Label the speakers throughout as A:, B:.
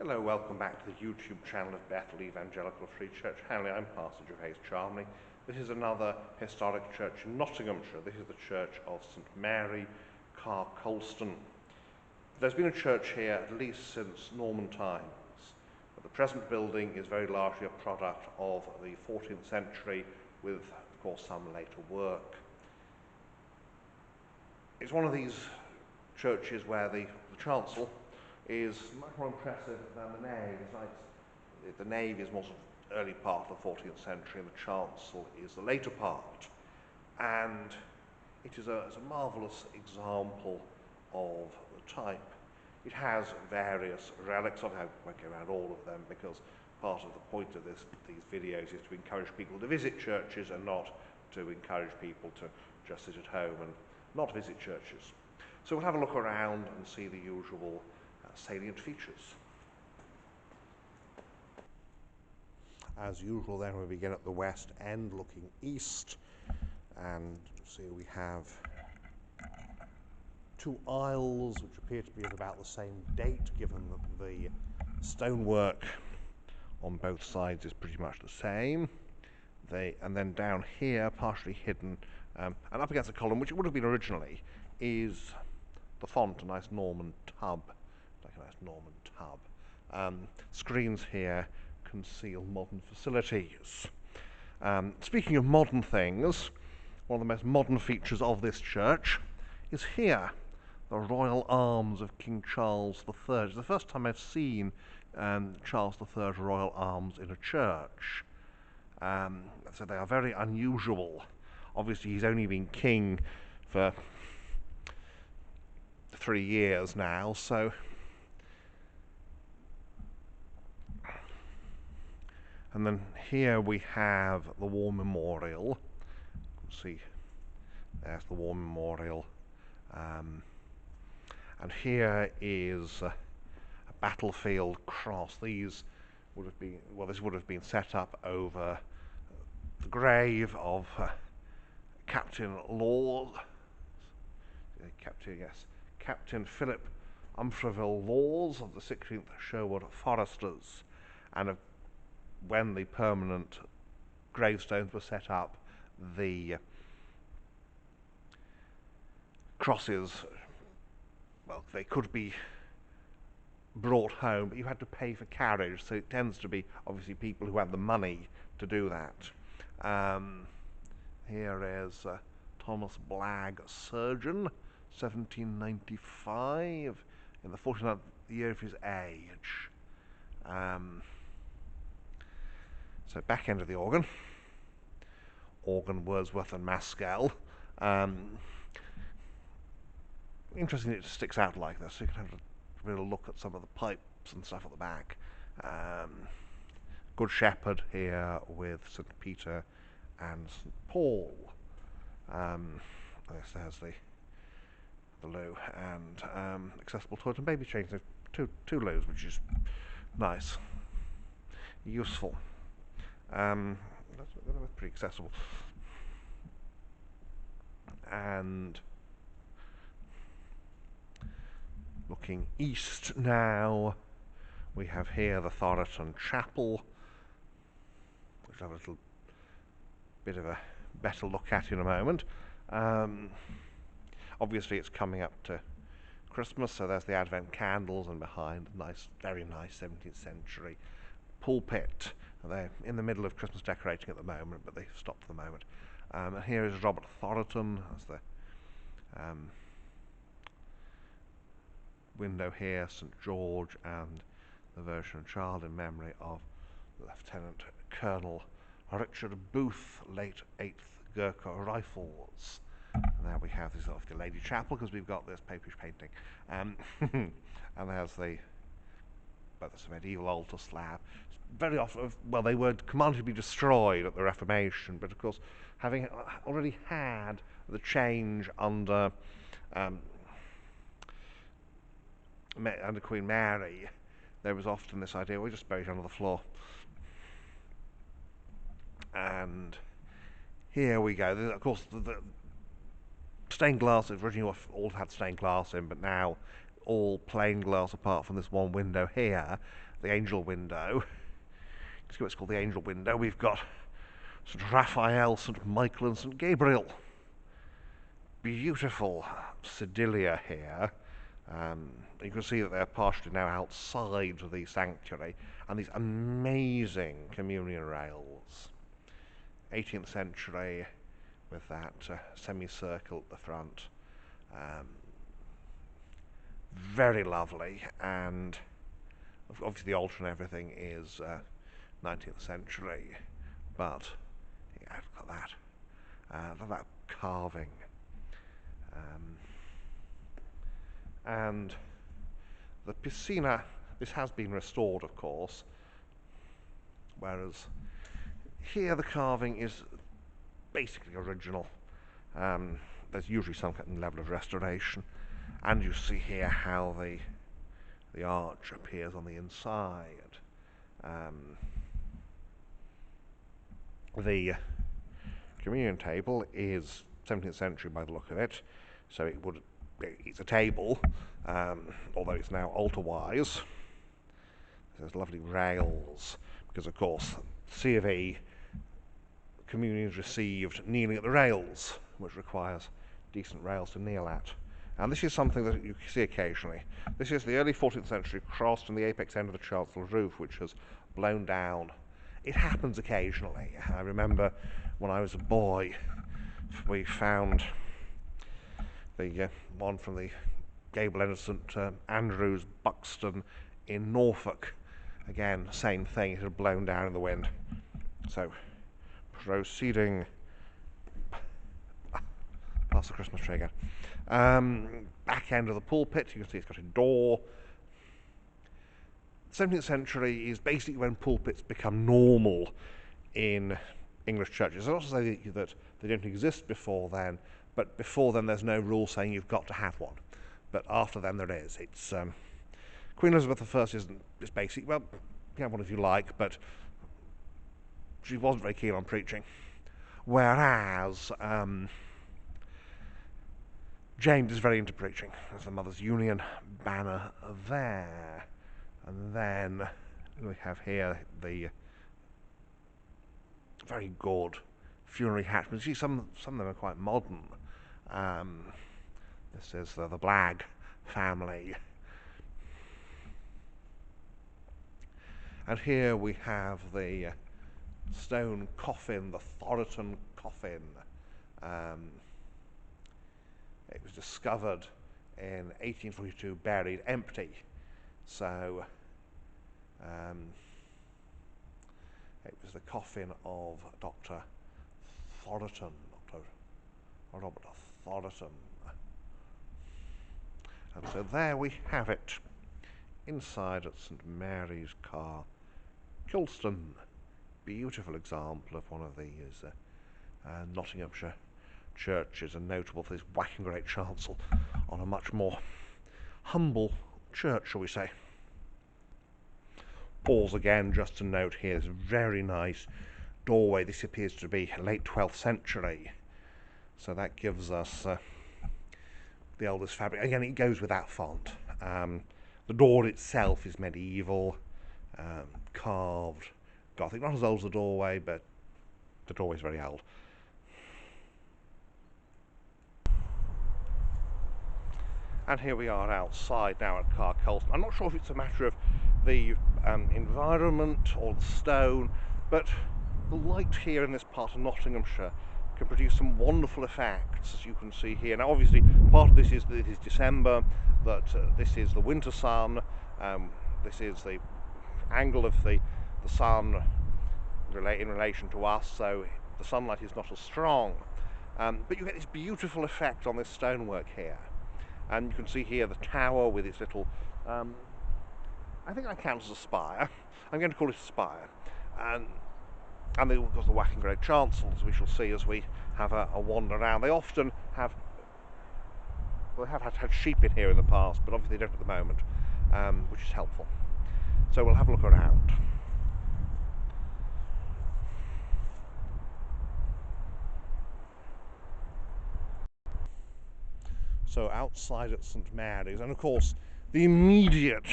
A: Hello, welcome back to the YouTube channel of Bethel Evangelical Free Church Hanley. I'm Pastor Gervais Charmley. This is another historic church in Nottinghamshire. This is the Church of St Mary, Colston. There's been a church here at least since Norman times, but the present building is very largely a product of the 14th century with, of course, some later work. It's one of these churches where the chancel is much more impressive than the nave. The nave is more sort of early part of the 14th century, and the chancel is the later part. And it is a marvellous example of the type. It has various relics. I won't go around all of them because part of the point of these videos is to encourage people to visit churches and not to encourage people to just sit at home and not visit churches. So we'll have a look around and see the usual salient features. As usual, then we begin at the west end looking east, and see we have two aisles which appear to be of about the same date, given that the stonework on both sides is pretty much the same. And then down here, partially hidden and up against the column, which it would have been originally, is the font, a nice Norman tub. Like a nice Norman tub. Screens here conceal modern facilities. Speaking of modern things, one of the most modern features of this church is here, the Royal Arms of King Charles III. It's the first time I've seen Charles III's Royal Arms in a church. So they are very unusual. Obviously he's only been king for 3 years now, so and then here we have the War Memorial. You can see there's the War Memorial, and here is a battlefield cross. These would have been, well, this would have been set up over the grave of Captain Philip Umfreville Laws of the 16th Sherwood Foresters, and when the permanent gravestones were set up, the crosses, well, they could be brought home, but you had to pay for carriage, so it tends to be obviously people who had the money to do that. Here is Thomas Blagg, surgeon, 1795, in the 49th year of his age. So back end of the organ, Wordsworth and Maskell. Interesting it sticks out like this, so you can have a real look at some of the pipes and stuff at the back. Good Shepherd here with St Peter and St Paul. This has the loo and accessible toilet and baby change. Two loos, which is nice, useful. That's pretty accessible. And looking east now, we have here the Thoroton Chapel, which I'll have a little bit of a better look at in a moment. Obviously it's coming up to Christmas, so there's the Advent candles, and behind nice, very nice 17th century pulpit. They're in the middle of Christmas decorating at the moment, but they've stopped for the moment. And here is Robert Thoroton as the window here, St George, and the Virgin and Child in memory of Lieutenant Colonel Richard Booth, late 8th Gurkha Rifles. And there we have this of the Lady Chapel, because we've got this Popish painting. And there's the medieval altar slab. Very often, well, they were commanded to be destroyed at the Reformation, but of course, having already had the change under Queen Mary, there was often this idea, we just bury it under the floor. And here we go. Of course, the stained glass, originally all had stained glass in, but now all plain glass apart from this one window here, the angel window. It's called the angel window. We've got St. Raphael, St. Michael and St. Gabriel. Beautiful sedilia here. You can see that they're partially now outside the sanctuary, and these amazing communion rails. 18th century with that semicircle at the front. Very lovely, and obviously the altar and everything is 19th century, but yeah, look at that. Look at that carving. And the piscina, this has been restored, of course, whereas here the carving is basically original. There's usually some kind of level of restoration, and you see here how the arch appears on the inside. The communion table is 17th century by the look of it, so it's a table, although it's now altar-wise. There's lovely rails, because of course C of E communion is received kneeling at the rails, which requires decent rails to kneel at. And this is something that you see occasionally. This is the early 14th century cross from the apex end of the chancel roof, which has blown down. It happens occasionally. I remember when I was a boy, we found the one from the gable end of St Andrew's, Buxton in Norfolk. Again, same thing, it had blown down in the wind. So, proceeding past the Christmas tree again. Back end of the pulpit, you can see it's got a door. 17th century is basically when pulpits become normal in English churches. It's not to say that they don't exist before then, but before then there's no rule saying you've got to have one. But after then there is. It's Queen Elizabeth I is basic. Well, you have one if you like, but she wasn't very keen on preaching. Whereas James is very into preaching. There's the Mothers' Union banner there. And then we have here the very good funerary hatchments. You see, some of them are quite modern. This is the Blagg family. And here we have the stone coffin, the Thoroton coffin. It was discovered in 1842, buried empty. So it was the coffin of Dr. Thoroton, Dr. Robert Thoroton. And so there we have it, inside at St Mary's Car, Colston. Beautiful example of one of these Nottinghamshire churches, and notable for this whacking great chancel on a much more humble church, shall we say. Pause again just to note here this very nice doorway. This appears to be late 12th century, so that gives us the oldest fabric. Again, it goes with that font. The door itself is medieval, carved Gothic, not as old as the doorway, but the doorway is very old. And here we are outside now at Car Colston. I'm not sure if it's a matter of the environment or the stone, but the light here in this part of Nottinghamshire can produce some wonderful effects, as you can see here. Now obviously part of this is December, but this is the winter sun. This is the angle of the sun in relation to us, so the sunlight is not as strong. But you get this beautiful effect on this stonework here. And you can see here the tower with its little, I think that counts as a spire. I'm going to call it a spire. And of course the whacking great chancel, as we shall see as we have a wander around. They often have, well, they have had sheep in here in the past, but obviously they don't at the moment, which is helpful. So we'll have a look around. So outside at St Mary's, and of course The immediate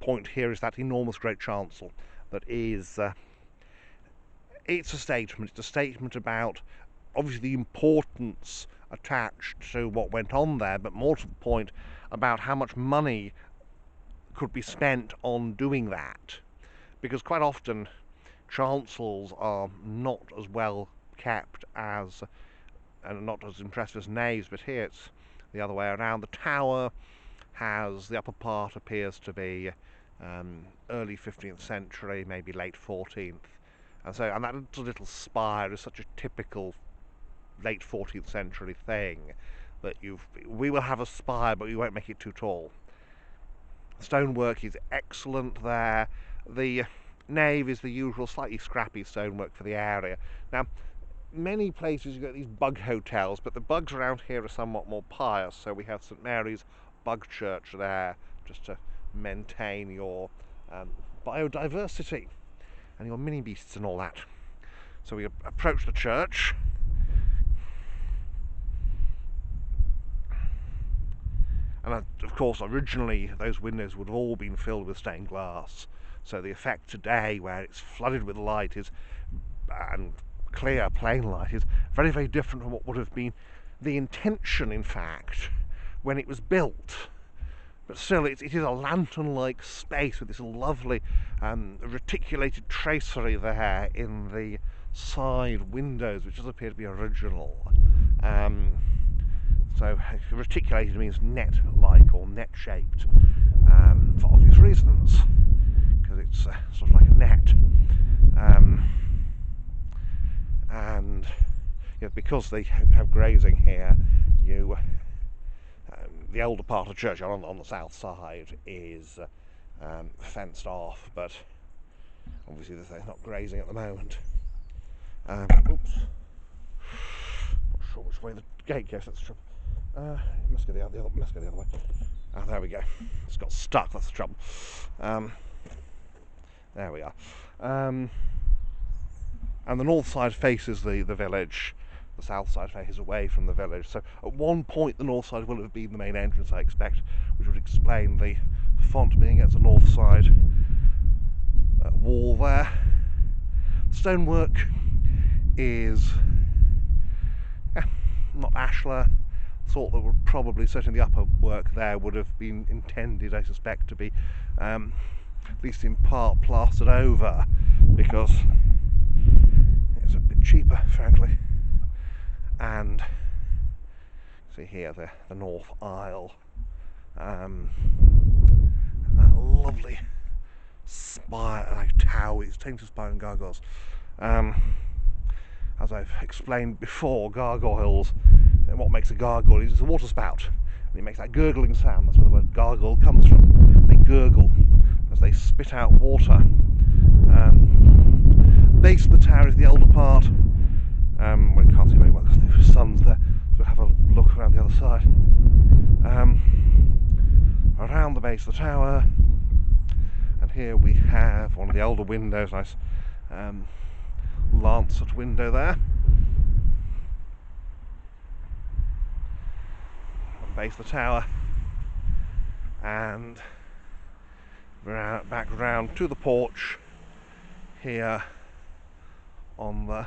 A: point here is that enormous great chancel that is, it's a statement. It's a statement about, obviously, the importance attached to what went on there, but more to the point, about how much money could be spent on doing that. Because quite often chancels are not as well kept as, and not as impressive as naves, but here it's the other way around. The tower has, the upper part appears to be early 15th century, maybe late 14th, and that little spire is such a typical late 14th century thing that we will have a spire, but we won't make it too tall. Stonework is excellent there. The nave is the usual slightly scrappy stonework for the area. Now, many places you get these bug hotels, but the bugs around here are somewhat more pious, so we have St Mary's Bug Church there, just to maintain your biodiversity and your mini beasts and all that. So we approach the church, and of course originally those windows would have all been filled with stained glass, so the effect today, where it's flooded with light, and clear plain light, is very, very different from what would have been the intention, in fact, when it was built. But still, it is a lantern-like space with this lovely reticulated tracery there in the side windows, which does appear to be original. So reticulated means net-like or net-shaped, for obvious reasons, because it's sort of like a net. And because they have grazing here, the older part of the church on the south side is fenced off, but obviously they're not grazing at the moment. Oops, not sure which way the gate goes. That's the trouble. Must go the other way. Ah, there we go. It's got stuck. That's the trouble. There we are. And the north side faces the village. The south side faces away from the village. So at one point the north side will have been the main entrance, I expect, which would explain the font being against the north side wall there. Stonework is not ashlar, sort that would probably, certainly the upper work there would have been intended, I suspect, to be at least in part plastered over, because it's a bit cheaper, frankly. And see here the north aisle, and that lovely spire, like tower, it's taken to spire and gargoyles. As I've explained before, gargoyles, what makes a gargoyle is a water spout, and it makes that gurgling sound. That's where the word gargoyle comes from. They gurgle as they spit out water. Base of the tower is the older part. Well, you can't see very well because the sun's there, so we'll have a look around the other side. Around the base of the tower, and here we have one of the older windows, nice lancet window there. On the base of the tower, and back round to the porch here on the,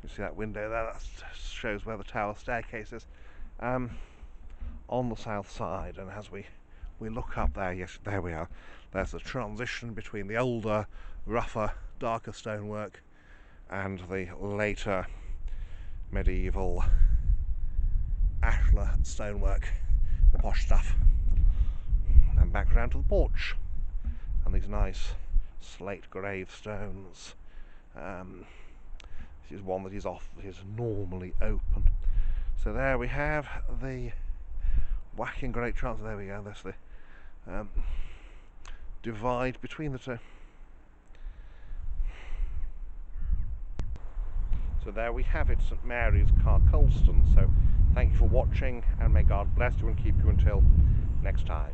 A: you see that window there, that shows where the tower staircase is, on the south side. And as we look up there, yes, there we are, there's the transition between the older, rougher, darker stonework and the later medieval ashlar stonework, the posh stuff. And back around to the porch and these nice slate gravestones. This is one that is normally open. So there we have the whacking great chancel. There we go. That's the divide between the two. So there we have it, St Mary's, Colston. So thank you for watching, and may God bless you and keep you until next time.